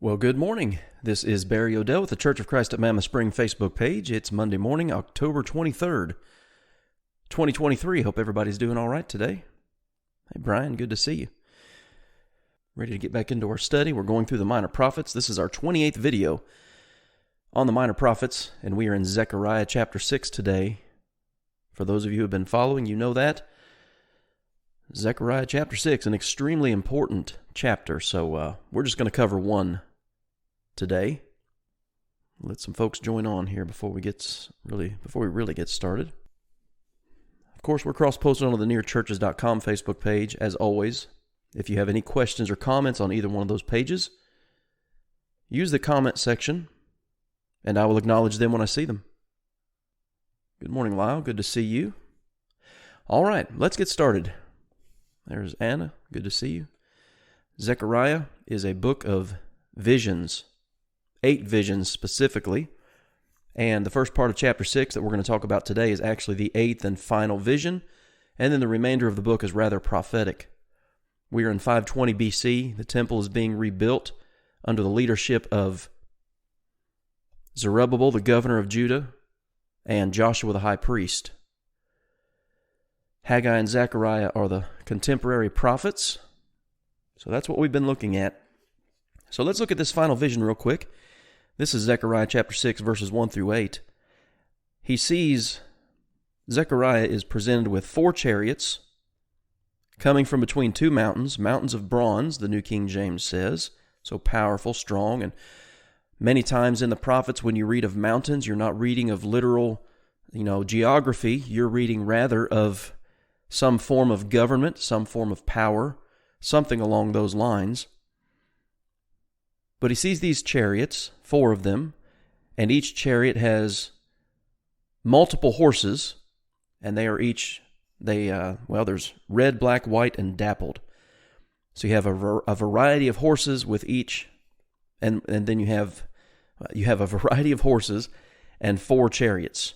Well, good morning. This is Barry Odell with the Church of Christ at Mammoth Spring Facebook page. It's Monday morning, October 23rd, 2023. Hope everybody's doing all right today. Hey, Brian, good to see you. Ready to get back into our study. We're going through the Minor Prophets. This is our 28th video on the Minor Prophets, and we are in Zechariah chapter 6 today. For those of you who have been following, you know that. Zechariah chapter 6, an extremely important chapter, so we're just going to cover one today. Let some folks join on here before we really get started. Of course, we're cross-posted on the nearchurches.com Facebook page, as always. If you have any questions or comments on either one of those pages, use the comment section, and I will acknowledge them when I see them. Good morning, Lyle. Good to see you. All right, let's get started. There's Anna. Good to see you. Zechariah is a book of visions, 8 visions specifically. And the first part of chapter 6 that we're going to talk about today is actually the 8th and final vision. And then the remainder of the book is rather prophetic. We are in 520 BC. The temple is being rebuilt under the leadership of Zerubbabel, the governor of Judah, and Joshua the high priest. Haggai and Zechariah are the contemporary prophets. So that's what we've been looking at. So let's look at this final vision real quick. This is Zechariah chapter 6, verses 1 through 8. Zechariah is presented with 4 chariots coming from between 2 mountains, mountains of bronze, the New King James says. So powerful, strong, and many times in the prophets when you read of mountains, you're not reading of literal, geography. You're reading rather of some form of government, some form of power, something along those lines. But he sees these chariots, 4 of them, and each chariot has multiple horses, and they are there's red, black, white, and dappled. So you have a variety of horses with each, and then you have a variety of horses and 4 chariots.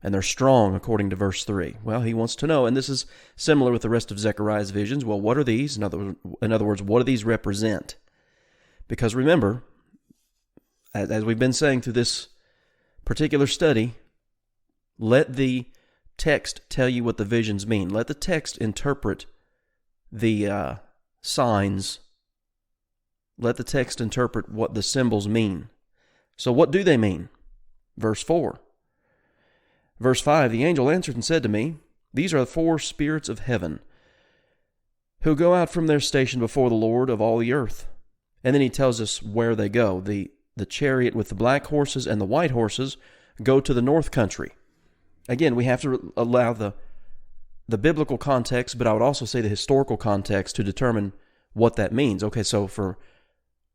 And they're strong, according to verse 3. Well, he wants to know, and this is similar with the rest of Zechariah's visions. Well, what are these? In other words, what do these represent? Because remember, as we've been saying through this particular study, let the text tell you what the visions mean. Let the text interpret the signs. Let the text interpret what the symbols mean. So what do they mean? Verse 4. Verse 5, the angel answered and said to me, these are the 4 spirits of heaven, who go out from their station before the Lord of all the earth. And then he tells us where they go. The chariot with the black horses and the white horses go to the north country. Again, we have to allow the biblical context, but I would also say the historical context to determine what that means. Okay, so for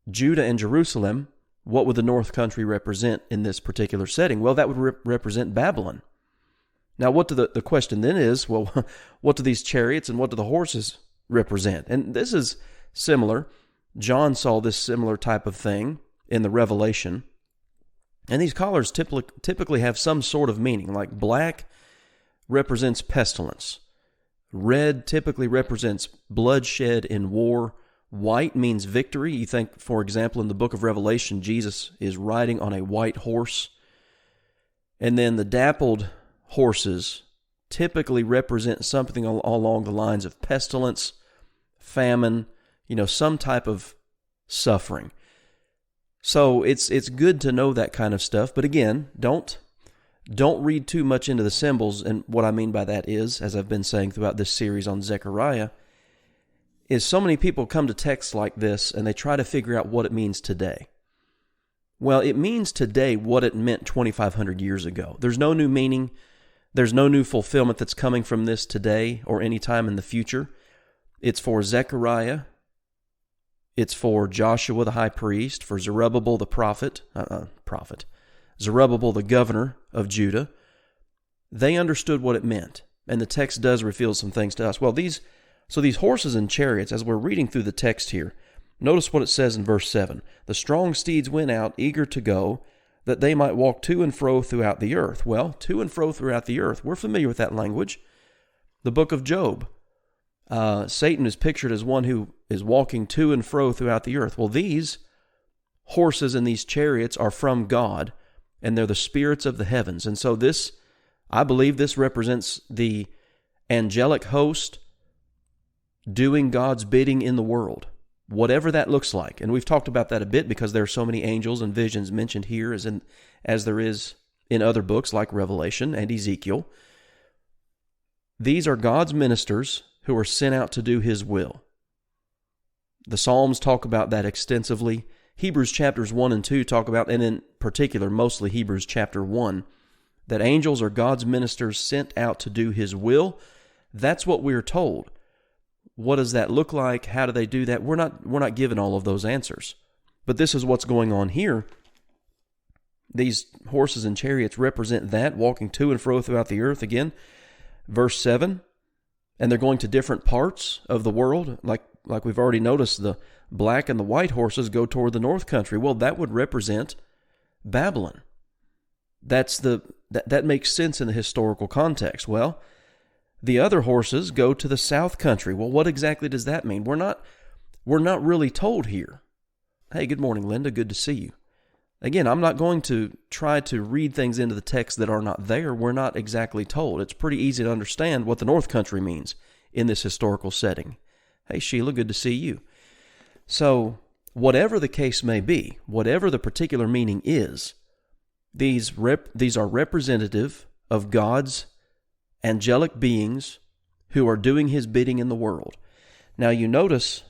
Judah and Jerusalem, what would the north country represent in this particular setting? Well, that would represent Babylon. Now, the question then is, well, what do these chariots and what do the horses represent? And this is similar. John saw this similar type of thing in the Revelation. And these collars typically have some sort of meaning, like black represents pestilence. Red typically represents bloodshed in war. White means victory. You think, for example, in the book of Revelation, Jesus is riding on a white horse. And then the dappled horses typically represent something along the lines of pestilence, famine, some type of suffering. So it's good to know that kind of stuff. But again, don't read too much into the symbols. And what I mean by that is, as I've been saying throughout this series on Zechariah, is so many people come to texts like this and they try to figure out what it means today. Well, it means today what it meant 2,500 years ago. There's no new meaning. There's no new fulfillment that's coming from this today or any time in the future. It's for Zechariah. It's for Joshua the high priest, for Zerubbabel the Zerubbabel the governor of Judah. They understood what it meant, and the text does reveal some things to us. Well, these horses and chariots, as we're reading through the text here, notice what it says in verse 7. The strong steeds went out, eager to go, that they might walk to and fro throughout the earth. Well, to and fro throughout the earth. We're familiar with that language. The book of Job. Satan is pictured as one who is walking to and fro throughout the earth. Well, these horses and these chariots are from God, and they're the spirits of the heavens. And so this, I believe this represents the angelic host doing God's bidding in the world, whatever that looks like. And we've talked about that a bit because there are so many angels and visions mentioned here as there is in other books like Revelation and Ezekiel. These are God's ministers who are sent out to do His will. The Psalms talk about that extensively. Hebrews chapters 1 and 2 talk about, and in particular, mostly Hebrews chapter 1, that angels are God's ministers sent out to do His will. That's what we're told. What does that look like? How do they do that? We're not given all of those answers. But this is what's going on here. These horses and chariots represent that, walking to and fro throughout the earth. Again, verse 7, and they're going to different parts of the world. Like we've already noticed, the black and the white horses go toward the north country. Well, that would represent Babylon. That makes sense in the historical context. Well, the other horses go to the south country. Well, what exactly does that mean? We're not really told here. Hey, good morning, Linda. Good to see you. Again, I'm not going to try to read things into the text that are not there. We're not exactly told. It's pretty easy to understand what the north country means in this historical setting. Hey, Sheila, good to see you. So, whatever the case may be, whatever the particular meaning is, these are representative of God's angelic beings who are doing His bidding in the world. Now, you notice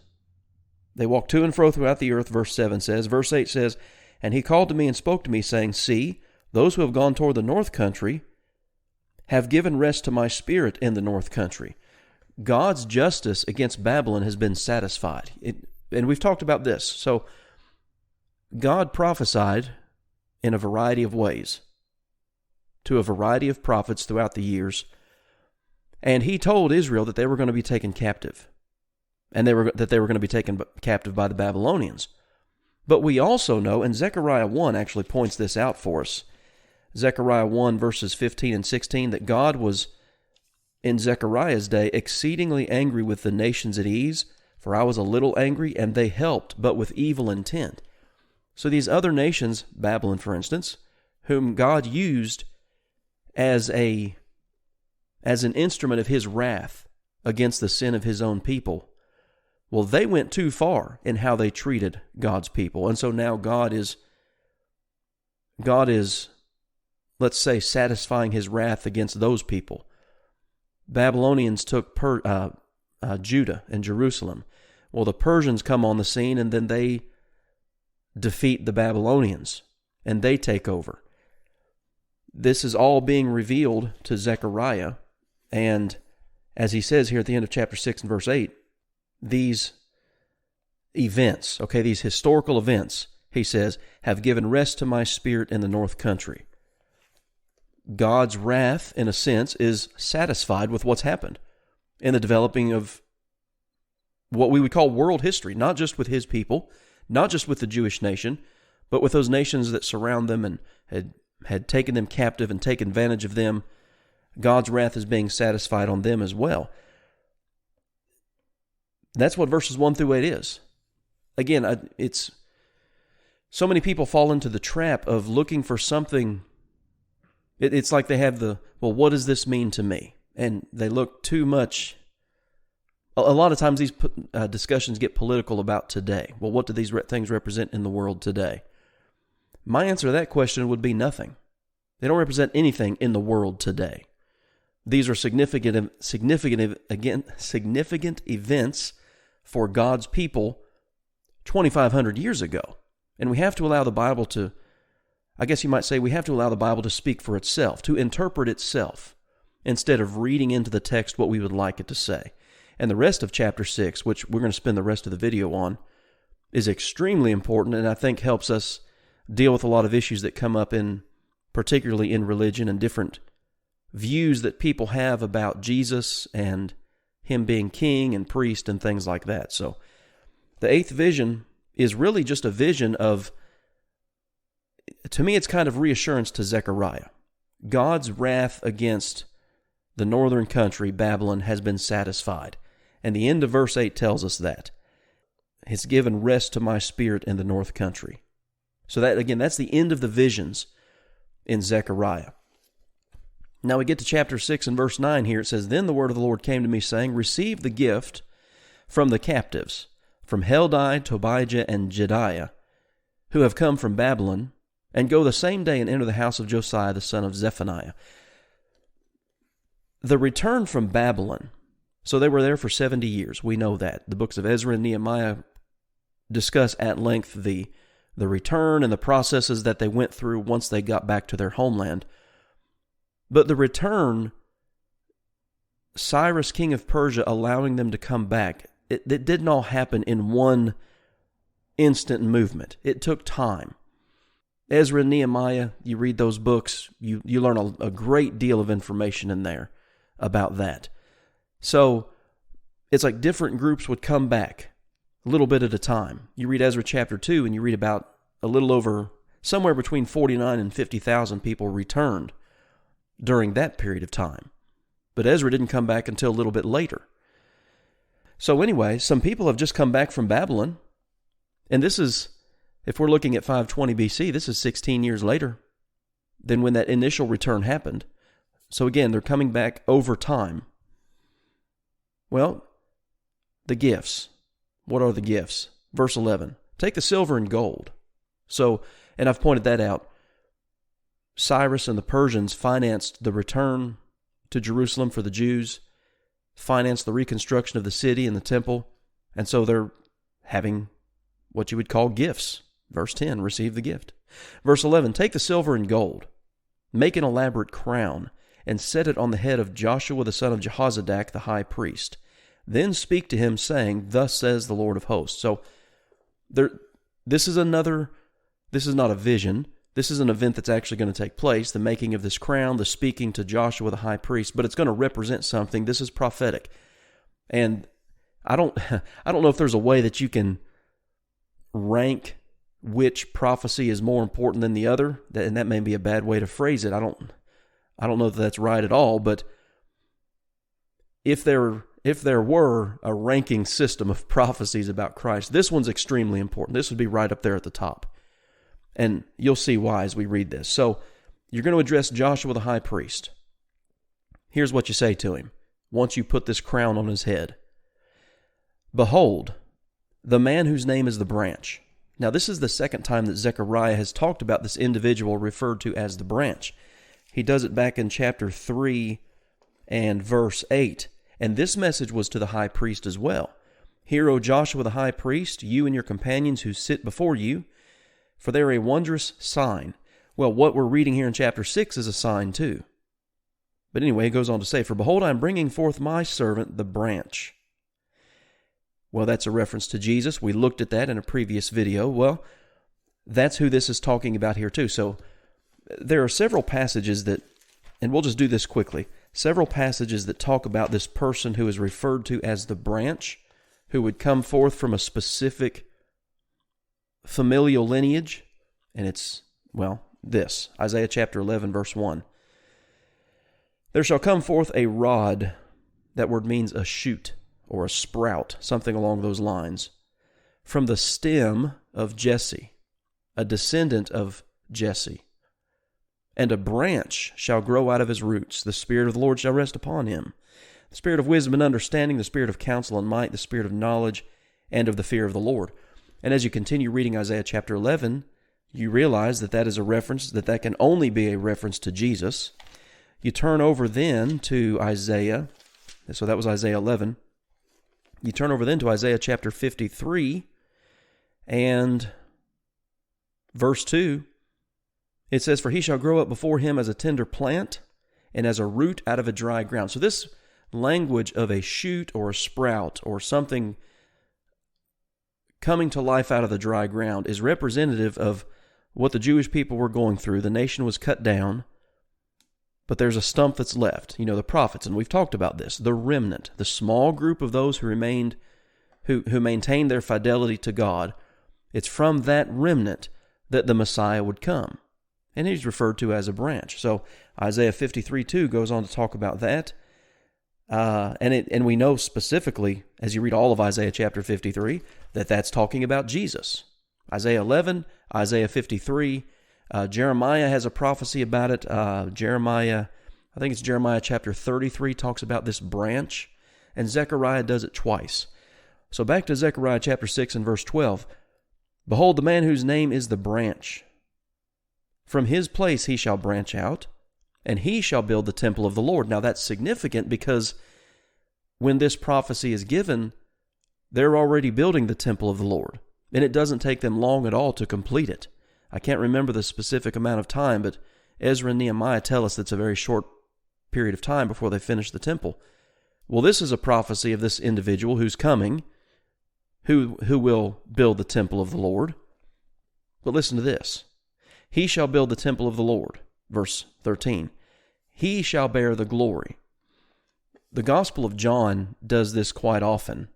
they walk to and fro throughout the earth, verse 7 says. Verse 8 says, and He called to me and spoke to me, saying, see, those who have gone toward the north country have given rest to my spirit in the north country. God's justice against Babylon has been satisfied. And we've talked about this. So, God prophesied in a variety of ways to a variety of prophets throughout the years, and He told Israel that they were going to be taken captive, and that they were going to be taken captive by the Babylonians. But we also know, and Zechariah 1 actually points this out for us, Zechariah 1 verses 15 and 16, that God was, in Zechariah's day, exceedingly angry with the nations at ease, for I was a little angry, and they helped, but with evil intent. So these other nations, Babylon for instance, whom God used as an instrument of His wrath against the sin of His own people, well, they went too far in how they treated God's people. And so now God is, let's say, satisfying His wrath against those people. Babylonians took Judah and Jerusalem. Well, the Persians come on the scene, and then they defeat the Babylonians, and they take over. This is all being revealed to Zechariah, and as he says here at the end of chapter 6 and verse 8, these events, these historical events, he says, have given rest to my spirit in the north country. God's wrath, in a sense, is satisfied with what's happened in the developing of what we would call world history, not just with His people, not just with the Jewish nation, but with those nations that surround them and had taken them captive and taken advantage of them. God's wrath is being satisfied on them as well. That's what verses 1 through 8 is. Again, it's so many people fall into the trap of looking for something. It's like they have what does this mean to me? And they look too much. A lot of times these discussions get political about today. Well, what do these things represent in the world today? My answer to that question would be nothing. They don't represent anything in the world today. These are significant events for God's people 2,500 years ago. And we have to allow the Bible to, I guess you might say, we have to allow the Bible to speak for itself, to interpret itself, instead of reading into the text what we would like it to say. And the rest of chapter 6, which we're going to spend the rest of the video on, is extremely important, and I think helps us deal with a lot of issues that come up particularly in religion and different views that people have about Jesus and Him being king and priest and things like that. So the eighth vision is really just a vision of, to me, it's kind of reassurance to Zechariah. God's wrath against the northern country, Babylon, has been satisfied. And the end of verse 8 tells us that. It's given rest to my spirit in the north country. So that, again, that's the end of the visions in Zechariah. Now we get to chapter 6 and verse 9 here. It says, Then the word of the Lord came to me, saying, Receive the gift from the captives, from Heldai, Tobijah, and Jedaiah, who have come from Babylon, and go the same day and enter the house of Josiah the son of Zephaniah. The return from Babylon, so they were there for 70 years. We know that. The books of Ezra and Nehemiah discuss at length the return and the processes that they went through once they got back to their homeland. But the return, Cyrus, king of Persia, allowing them to come back, it didn't all happen in one instant movement. It took time. Ezra and Nehemiah, you read those books, you learn a great deal of information in there about that. So it's like different groups would come back a little bit at a time. You read Ezra chapter 2 and you read about a little over, somewhere between 49 and 50,000 people returned during that period of time. But Ezra didn't come back until a little bit later. So anyway, some people have just come back from Babylon, and this is, if we're looking at 520 BC, this is 16 years later than when that initial return happened. So again, they're coming back over time. Well, the gifts. What are the gifts? Verse 11, take the silver and gold. So, and I've pointed that out, Cyrus and the Persians financed the return to Jerusalem for the Jews, financed the reconstruction of the city and the temple, and so they're having what you would call gifts. Verse 10, receive the gift. Verse 11, take the silver and gold, make an elaborate crown, and set it on the head of Joshua the son of Jehozadak, the high priest. Then speak to him, saying, Thus says the Lord of hosts. So this is not a vision. This is an event that's actually going to take place, the making of this crown, the speaking to Joshua the high priest, but it's going to represent something. This is prophetic. And I don't know if there's a way that you can rank which prophecy is more important than the other, and that may be a bad way to phrase it. I don't know if that's right at all, but if there were a ranking system of prophecies about Christ, this one's extremely important. This would be right up there at the top. And you'll see why as we read this. So you're going to address Joshua the high priest. Here's what you say to him once you put this crown on his head. Behold, the man whose name is the branch. Now this is the second time that Zechariah has talked about this individual referred to as the branch. He does it back in chapter 3 and verse 8. And this message was to the high priest as well. Hear, O Joshua the high priest, you and your companions who sit before you, for they are a wondrous sign. Well, what we're reading here in chapter 6 is a sign too. But anyway, it goes on to say, For behold, I am bringing forth my servant, the branch. Well, that's a reference to Jesus. We looked at that in a previous video. Well, that's who this is talking about here too. So there are several passages that, and we'll just do this quickly, several passages that talk about this person who is referred to as the branch, who would come forth from a specific familial lineage, and it's, well, this, Isaiah chapter 11, verse 1. There shall come forth a rod, that word means a shoot or a sprout, something along those lines, from the stem of Jesse, a descendant of Jesse. And a branch shall grow out of his roots. The Spirit of the Lord shall rest upon him. The Spirit of wisdom and understanding, the Spirit of counsel and might, the Spirit of knowledge and of the fear of the Lord. And as you continue reading Isaiah chapter 11, you realize that that is a reference, that can only be a reference to Jesus. You turn over then to Isaiah, so that was Isaiah 11. You turn over then to Isaiah chapter 53 and verse 2. It says, For he shall grow up before him as a tender plant and as a root out of a dry ground. So this language of a shoot or a sprout or something coming to life out of the dry ground is representative of what the Jewish people were going through. The nation was cut down, but there's a stump that's left. You know, the prophets, and we've talked about this, the remnant, the small group of those who remained, who maintained their fidelity to God. It's from that remnant that the Messiah would come. And he's referred to as a branch. So Isaiah 53:2 goes on to talk about that. And we know specifically, as you read all of Isaiah chapter 53, that that's talking about Jesus. Isaiah 11, Isaiah 53, Jeremiah has a prophecy about it. Jeremiah chapter 33 talks about this branch, and Zechariah does it twice. So back to Zechariah chapter 6 and verse 12. Behold, the man whose name is the branch. From his place he shall branch out, and he shall build the temple of the Lord. Now that's significant because when this prophecy is given, they're already building the temple of the Lord, and it doesn't take them long at all to complete it. I can't remember the specific amount of time, but Ezra and Nehemiah tell us it's a very short period of time before they finish the temple. Well, this is a prophecy of this individual who's coming, who will build the temple of the Lord. But listen to this. He shall build the temple of the Lord. Verse 13. He shall bear the glory. The Gospel of John does this quite often.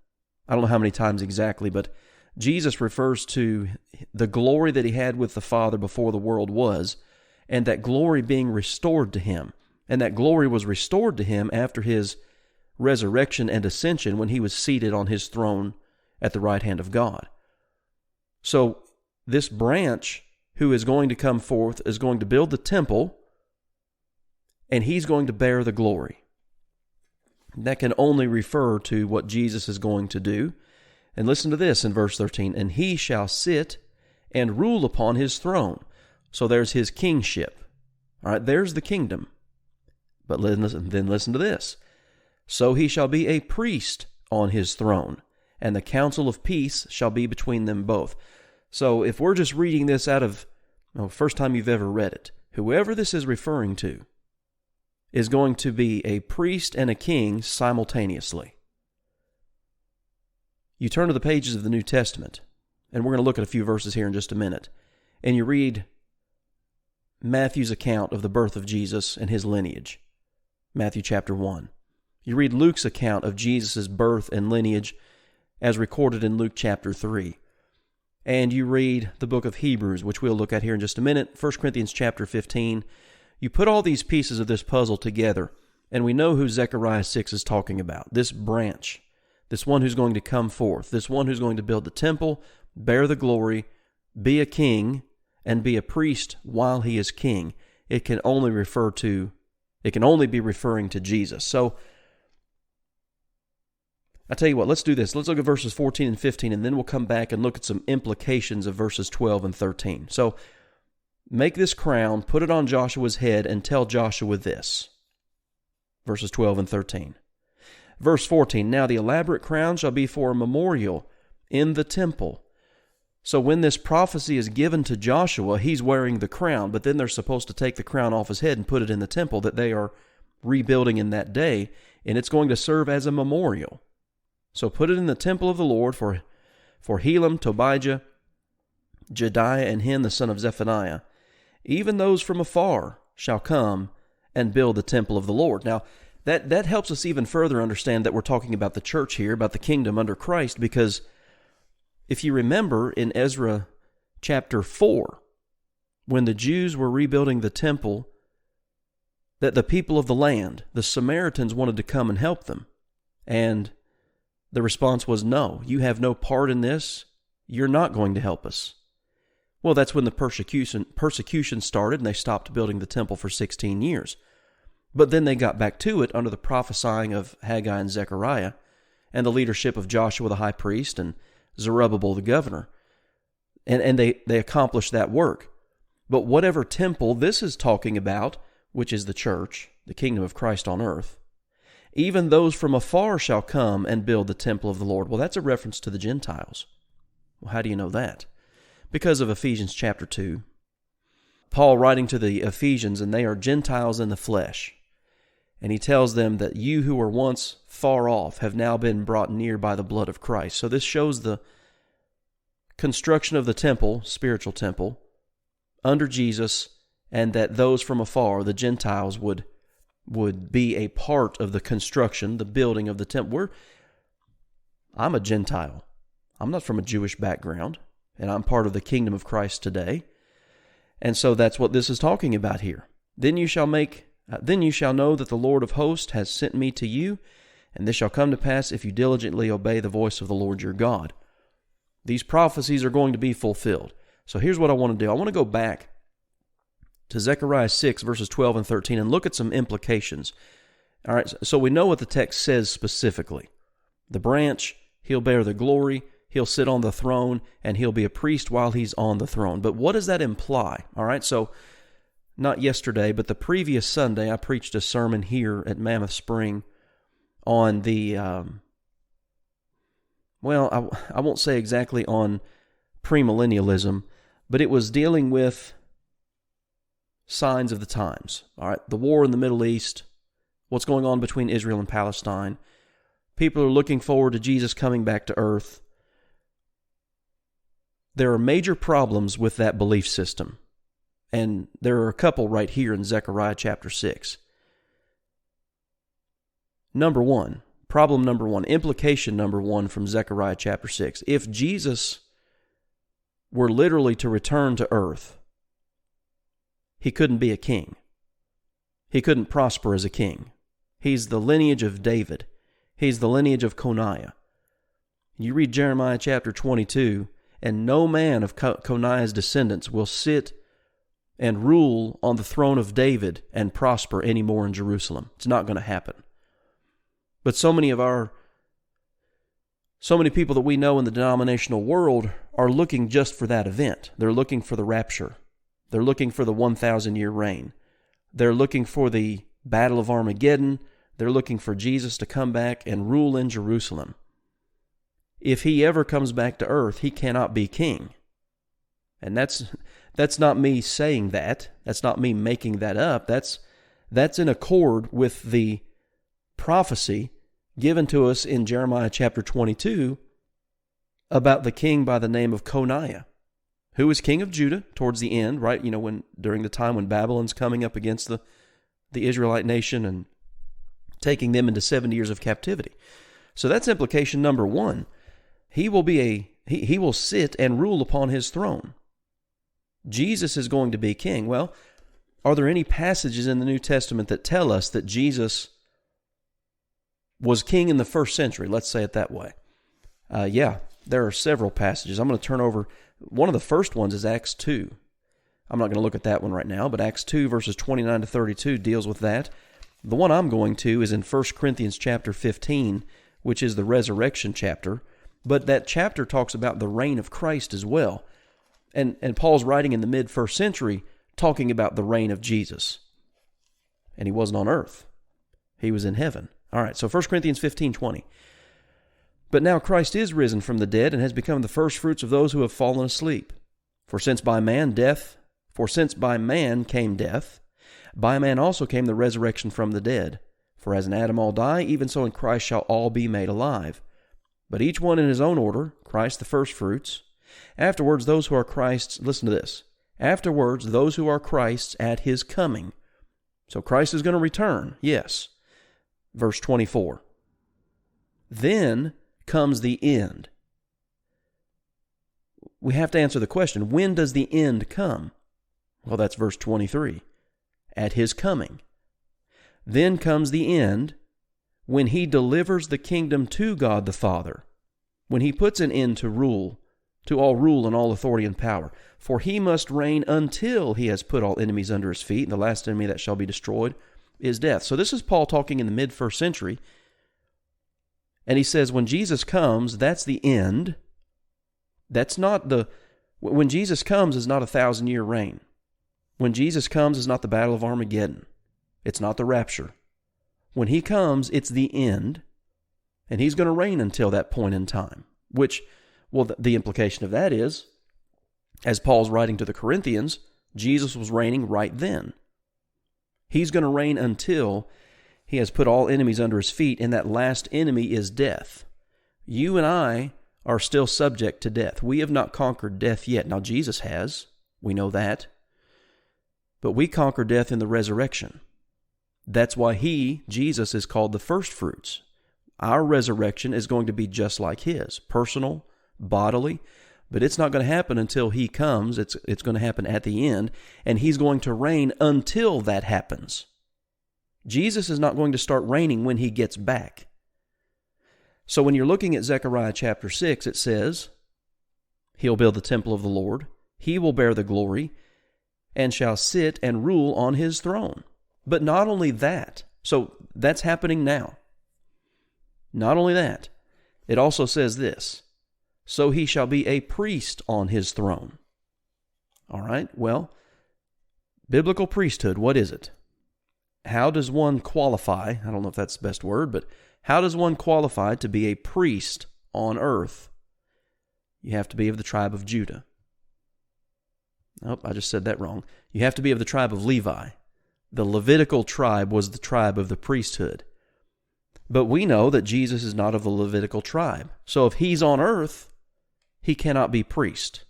I don't know how many times exactly, but Jesus refers to the glory that he had with the Father before the world was, and that glory being restored to him. And that glory was restored to him after his resurrection and ascension when he was seated on his throne at the right hand of God. So this branch who is going to come forth is going to build the temple, and he's going to bear the glory. That can only refer to what Jesus is going to do. And listen to this in verse 13. And he shall sit and rule upon his throne. So there's his kingship. All right, there's the kingdom. But then listen to this. So he shall be a priest on his throne, and the counsel of peace shall be between them both. So if we're just reading this out of, first time you've ever read it, whoever this is referring to is going to be a priest and a king simultaneously. You turn to the pages of the New Testament, and we're going to look at a few verses here in just a minute, and you read Matthew's account of the birth of Jesus and his lineage, Matthew chapter 1. You read Luke's account of Jesus' birth and lineage as recorded in Luke chapter 3. And you read the book of Hebrews, which we'll look at here in just a minute, 1 Corinthians chapter 15. You put all these pieces of this puzzle together, and we know who Zechariah 6 is talking about. This branch, this one who's going to come forth, this one who's going to build the temple, bear the glory, be a king, and be a priest while he is king. It can only be referring to Jesus. So, I tell you what, let's do this. Let's look at verses 14 and 15, and then we'll come back and look at some implications of verses 12 and 13. So, make this crown, put it on Joshua's head, and tell Joshua this. Verses 12 and 13. Verse 14, now the elaborate crown shall be for a memorial in the temple. So when this prophecy is given to Joshua, he's wearing the crown, but then they're supposed to take the crown off his head and put it in the temple that they are rebuilding in that day, and it's going to serve as a memorial. So put it in the temple of the Lord for Helam, Tobijah, Jedaiah, and Hen, the son of Zephaniah. Even those from afar shall come and build the temple of the Lord. Now, that helps us even further understand that we're talking about the church here, about the kingdom under Christ, because if you remember in Ezra chapter 4, when the Jews were rebuilding the temple, that the people of the land, the Samaritans, wanted to come and help them. And the response was, no, you have no part in this. You're not going to help us. Well, that's when the persecution started, and they stopped building the temple for 16 years. But then they got back to it under the prophesying of Haggai and Zechariah, and the leadership of Joshua the high priest and Zerubbabel the governor. And they accomplished that work. But whatever temple this is talking about, which is the church, the kingdom of Christ on earth, even those from afar shall come and build the temple of the Lord. Well, that's a reference to the Gentiles. Well, how do you know that? Because of Ephesians chapter 2. Paul writing to the Ephesians, and they are Gentiles in the flesh. And he tells them that you who were once far off have now been brought near by the blood of Christ. So this shows the construction of the temple, spiritual temple, under Jesus, and that those from afar, the Gentiles, would be a part of the construction, the building of the temple. I'm a Gentile. I'm not from a Jewish background, and I'm part of the kingdom of Christ today. And so that's what this is talking about here. Then you shall know that the Lord of hosts has sent me to you, and this shall come to pass if you diligently obey the voice of the Lord your God. These prophecies are going to be fulfilled. So here's what I want to do. I want to go back to Zechariah 6, verses 12 and 13, and look at some implications. All right, so we know what the text says specifically. The branch, he'll bear the glory, he'll sit on the throne, and he'll be a priest while he's on the throne. But what does that imply? All right, so not yesterday, but the previous Sunday, I preached a sermon here at Mammoth Spring on the, I won't say exactly on premillennialism, but it was dealing with signs of the times. All right, the war in the Middle East, what's going on between Israel and Palestine. People are looking forward to Jesus coming back to earth. There are major problems with that belief system. And there are a couple right here in Zechariah chapter 6. Problem number one, implication number one from Zechariah chapter 6. If Jesus were literally to return to earth, he couldn't be a king. He couldn't prosper as a king. He's the lineage of David. He's the lineage of Coniah. You read Jeremiah chapter 22, and no man of Coniah's descendants will sit and rule on the throne of David and prosper anymore in Jerusalem. It's not going to happen. But so many people that we know in the denominational world are looking just for that event. They're looking for the rapture. They're looking for the 1,000-year reign. They're looking for the Battle of Armageddon. They're looking for Jesus to come back and rule in Jerusalem. If he ever comes back to earth, he cannot be king. And that's not me saying that. That's not me making that up. That's in accord with the prophecy given to us in Jeremiah chapter 22 about the king by the name of Coniah, who was king of Judah towards the end, right? You know, during the time when Babylon's coming up against the Israelite nation and taking them into 70 years of captivity. So that's implication number one. He will sit and rule upon his throne. Jesus is going to be king. Well, are there any passages in the New Testament that tell us that Jesus was king in the first century? Let's say it that way. Yeah, there are several passages. I'm going to turn over. One of the first ones is Acts 2. I'm not going to look at that one right now, but Acts 2 verses 29 to 32 deals with that. The one I'm going to is in 1 Corinthians chapter 15, which is the resurrection chapter. But that chapter talks about the reign of Christ as well. And Paul's writing in the mid-first century talking about the reign of Jesus. And he wasn't on earth. He was in heaven. All right, so 1 Corinthians 15:20. But now Christ is risen from the dead and has become the firstfruits of those who have fallen asleep. For since by man came death, by man also came the resurrection from the dead. For as in Adam all die, even so in Christ shall all be made alive. But each one in his own order, Christ the firstfruits. Afterwards those who are Christ's, listen to this, afterwards those who are Christ's at his coming. So Christ is going to return, yes. Verse 24. Then comes the end. We have to answer the question, when does the end come? Well, that's verse 23. At his coming. Then comes the end when he delivers the kingdom to God the Father, when he puts an end to all rule and all authority and power. For he must reign until he has put all enemies under his feet, and the last enemy that shall be destroyed is death. So this is Paul talking in the mid-first century, and he says when Jesus comes, that's the end. When Jesus comes is not a 1,000-year reign. When Jesus comes is not the Battle of Armageddon. It's not the rapture. When he comes, it's the end, and he's going to reign until that point in time, which, well, the implication of that is, as Paul's writing to the Corinthians, Jesus was reigning right then. He's going to reign until he has put all enemies under his feet, and that last enemy is death. You and I are still subject to death. We have not conquered death yet. Now, Jesus has. We know that. But we conquer death in the resurrection. That's why Jesus, is called the firstfruits. Our resurrection is going to be just like his, personal, bodily, but it's not going to happen until he comes. It's going to happen at the end, and he's going to reign until that happens. Jesus is not going to start reigning when he gets back. So when you're looking at Zechariah chapter 6, it says, He'll build the temple of the Lord. He will bear the glory and shall sit and rule on his throne. But not only that, so that's happening now. Not only that, it also says this, so he shall be a priest on his throne. All right, well, biblical priesthood, what is it? How does one qualify? I don't know if that's the best word, but how does one qualify to be a priest on earth? You have to be of the tribe of Judah. Nope, I just said that wrong. You have to be of the tribe of Levi. The Levitical tribe was the tribe of the priesthood. But we know that Jesus is not of the Levitical tribe. So if he's on earth, he cannot be priest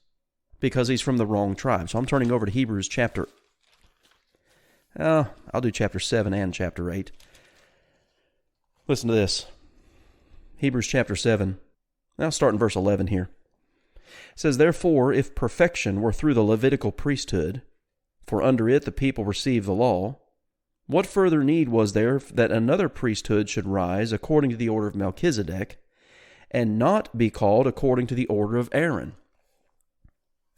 because he's from the wrong tribe. So I'm turning over to Hebrews chapter... I'll do chapter 7 and chapter 8. Listen to this. Hebrews chapter 7. I'll start in verse 11 here. It says, therefore, if perfection were through the Levitical priesthood, for under it the people received the law, what further need was there that another priesthood should rise according to the order of Melchizedek, and not be called according to the order of Aaron?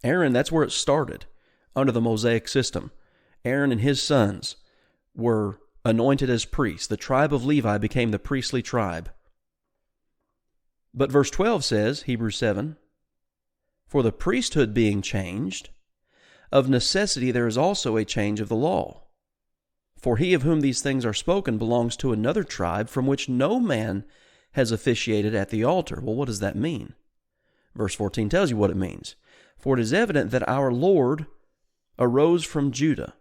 Aaron, that's where it started, under the Mosaic system. Aaron and his sons were anointed as priests. The tribe of Levi became the priestly tribe. But verse 12 says, Hebrews 7, for the priesthood being changed, of necessity there is also a change of the law. For he of whom these things are spoken belongs to another tribe from which no man has officiated at the altar. Well, what does that mean? Verse 14 tells you what it means. For it is evident that our Lord arose from Judah,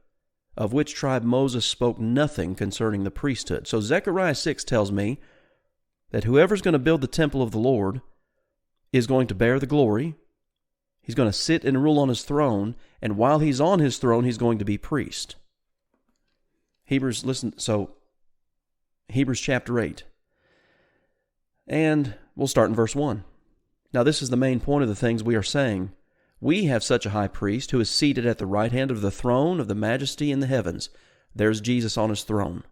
of which tribe Moses spoke nothing concerning the priesthood. So Zechariah 6 tells me that whoever's going to build the temple of the Lord is going to bear the glory. He's going to sit and rule on his throne, and while he's on his throne, he's going to be priest. Hebrews chapter 8. And we'll start in verse 1. Now this is the main point of the things we are saying. We have such a high priest who is seated at the right hand of the throne of the majesty in the heavens. There's Jesus on his throne.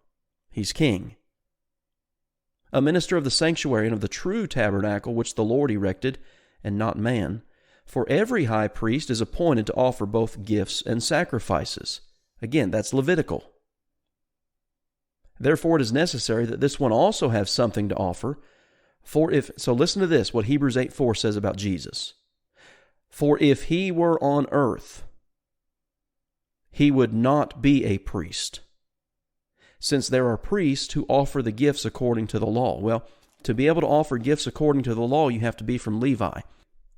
He's king. A minister of the sanctuary and of the true tabernacle which the Lord erected, and not man. For every high priest is appointed to offer both gifts and sacrifices. Again, that's Levitical. Therefore it is necessary that this one also have something to offer. So listen to this, what Hebrews 8:4 says about Jesus. For if he were on earth, he would not be a priest, since there are priests who offer the gifts according to the law. Well, to be able to offer gifts according to the law, you have to be from Levi.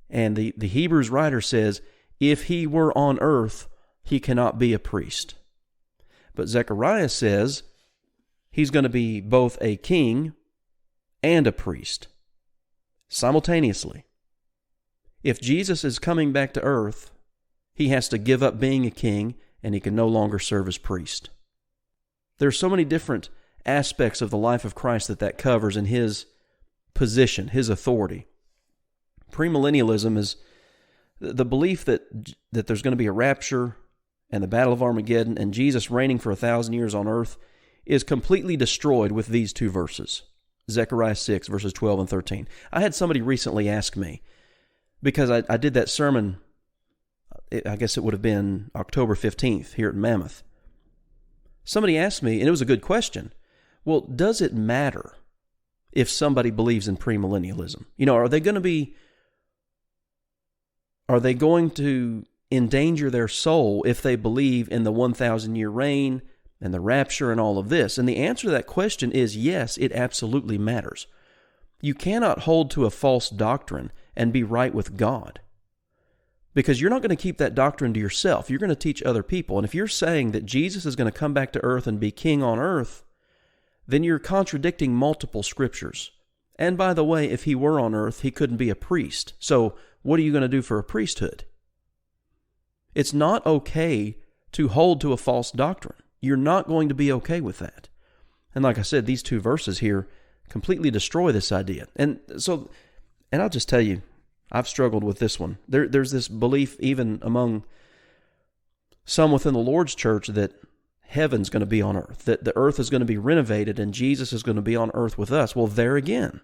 And the Hebrews writer says, if he were on earth, he cannot be a priest. But Zechariah says he's going to be both a king and a priest simultaneously. If Jesus is coming back to earth, he has to give up being a king, and he can no longer serve as priest. There's so many different aspects of the life of Christ that covers in his position, his authority. Premillennialism is the belief that there's going to be a rapture and the Battle of Armageddon and Jesus reigning for 1,000 years on earth is completely destroyed with these two verses. Zechariah 6, verses 12 and 13. I had somebody recently ask me, because I did that sermon, I guess it would have been October 15th here at Mammoth. Somebody asked me, and it was a good question, well, does it matter if somebody believes in premillennialism? Are they going to endanger their soul if they believe in the 1,000-year reign and the rapture and all of this? And the answer to that question is yes, it absolutely matters. You cannot hold to a false doctrine and be right with God, because you're not going to keep that doctrine to yourself. You're going to teach other people. And if you're saying that Jesus is going to come back to earth and be king on earth, then you're contradicting multiple scriptures. And by the way, if he were on earth, he couldn't be a priest. So what are you going to do for a priesthood? It's not okay to hold to a false doctrine. You're not going to be okay with that. And like I said, these two verses here completely destroy this idea. And I'll just tell you, I've struggled with this one. There's this belief even among some within the Lord's church that heaven's going to be on earth, that the earth is going to be renovated and Jesus is going to be on earth with us. Well, there again,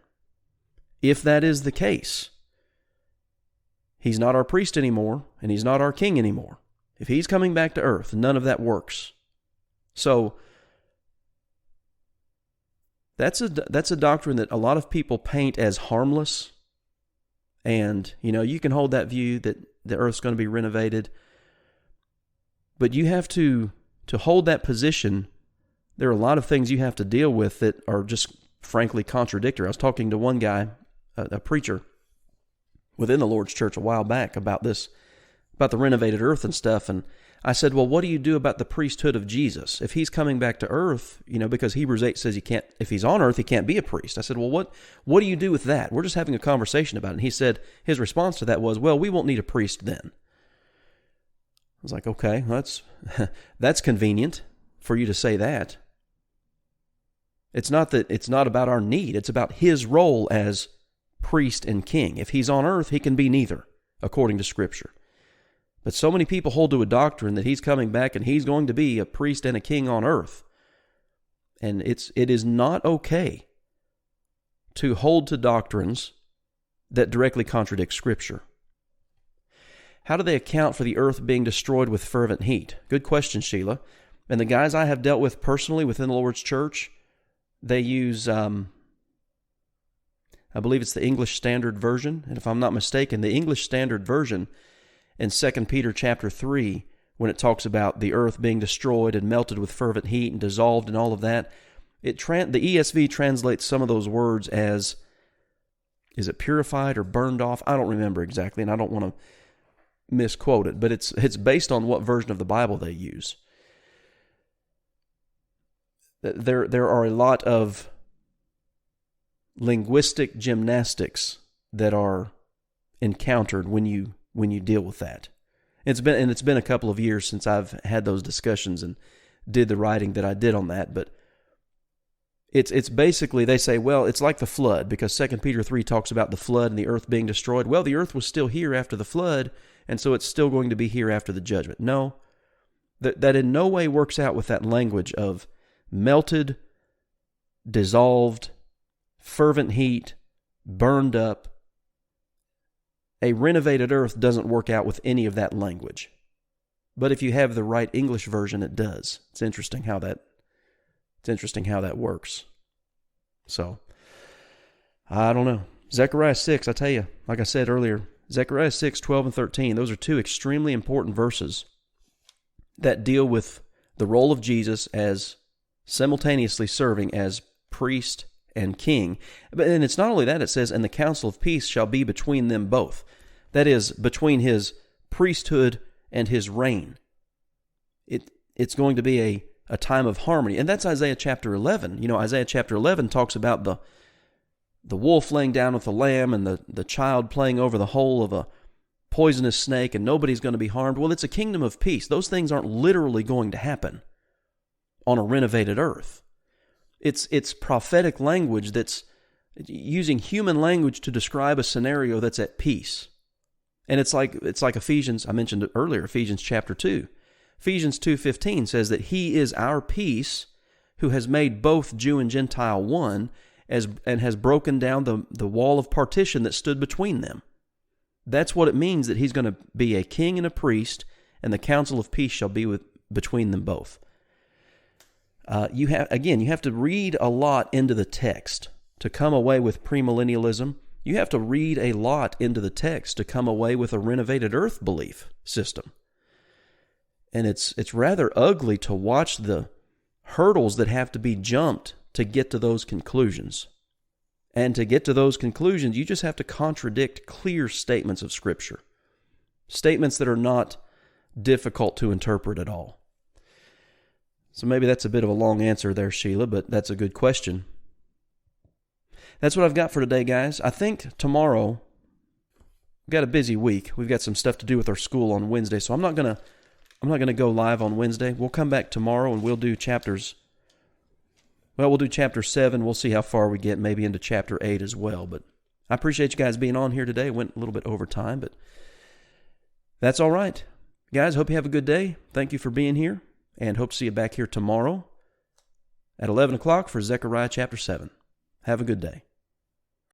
if that is the case, He's not our priest anymore, and he's not our king anymore. If he's coming back to earth, none of that works. So that's a doctrine that a lot of people paint as harmless. And, you can hold that view that the earth's going to be renovated. But you have to hold that position, there are a lot of things you have to deal with that are just frankly contradictory. I was talking to one guy, a preacher within the Lord's church a while back about this, about the renovated earth and stuff. And I said, well, what do you do about the priesthood of Jesus? If he's coming back to earth, because Hebrews 8 says if he's on earth, he can't be a priest. I said, well, what do you do with that? We're just having a conversation about it. And he said, his response to that was, well, we won't need a priest then. I was like, okay, that's convenient for you to say that. It's not about our need. It's about his role as priest and king. If he's on earth, he can be neither, according to Scripture. But so many people hold to a doctrine that he's coming back and he's going to be a priest and a king on earth. And it is not okay to hold to doctrines that directly contradict Scripture. How do they account for the earth being destroyed with fervent heat? Good question, Sheila. And the guys I have dealt with personally within the Lord's church, they use, I believe it's the English Standard Version. And if I'm not mistaken, the English Standard Version in 2 Peter chapter 3, when it talks about the earth being destroyed and melted with fervent heat and dissolved and all of that, the ESV translates some of those words as, is it purified or burned off? I don't remember exactly, and I don't want to misquote it, but it's based on what version of the Bible they use. There are a lot of linguistic gymnastics that are encountered when you deal with that. It's been a couple of years since I've had those discussions and did the writing that I did on that, but it's basically, they say, well, it's like the flood, because 2 Peter 3 talks about the flood and the earth being destroyed. Well, the earth was still here after the flood, and so it's still going to be here after the judgment. No, that in no way works out with that language of melted, dissolved, fervent heat, burned up. A renovated earth doesn't work out with any of that language. But if you have the right English version, it does. It's interesting how that works. So, I don't know. Zechariah 6, I tell you, like I said earlier, Zechariah 6, 12 and 13, those are two extremely important verses that deal with the role of Jesus as simultaneously serving as priest and king. And it's not only that, it says, and the council of peace shall be between them both. That is, between his priesthood and his reign. It's going to be a time of harmony. And that's Isaiah chapter 11. Isaiah chapter 11 talks about the wolf laying down with the lamb and the child playing over the hole of a poisonous snake, and nobody's going to be harmed. Well, it's a kingdom of peace. Those things aren't literally going to happen on a renovated earth. It's prophetic language that's using human language to describe a scenario that's at peace. And it's like Ephesians, I mentioned it earlier, Ephesians chapter 2. Ephesians 2:15 says that he is our peace, who has made both Jew and Gentile one, and has broken down the wall of partition that stood between them. That's what it means that he's going to be a king and a priest, and the council of peace shall be between them both. You have to read a lot into the text to come away with premillennialism. You have to read a lot into the text to come away with a renovated earth belief system. And it's rather ugly to watch the hurdles that have to be jumped to get to those conclusions. And to get to those conclusions, you just have to contradict clear statements of Scripture. Statements that are not difficult to interpret at all. So maybe that's a bit of a long answer there, Sheila, but that's a good question. That's what I've got for today, guys. I think tomorrow, we've got a busy week. We've got some stuff to do with our school on Wednesday, so I'm not gonna go live on Wednesday. We'll come back tomorrow and we'll do chapter 7. We'll see how far we get, maybe into chapter 8 as well. But I appreciate you guys being on here today. Went a little bit over time, but that's all right. Guys, hope you have a good day. Thank you for being here, and hope to see you back here tomorrow at 11 o'clock for Zechariah chapter 7. Have a good day.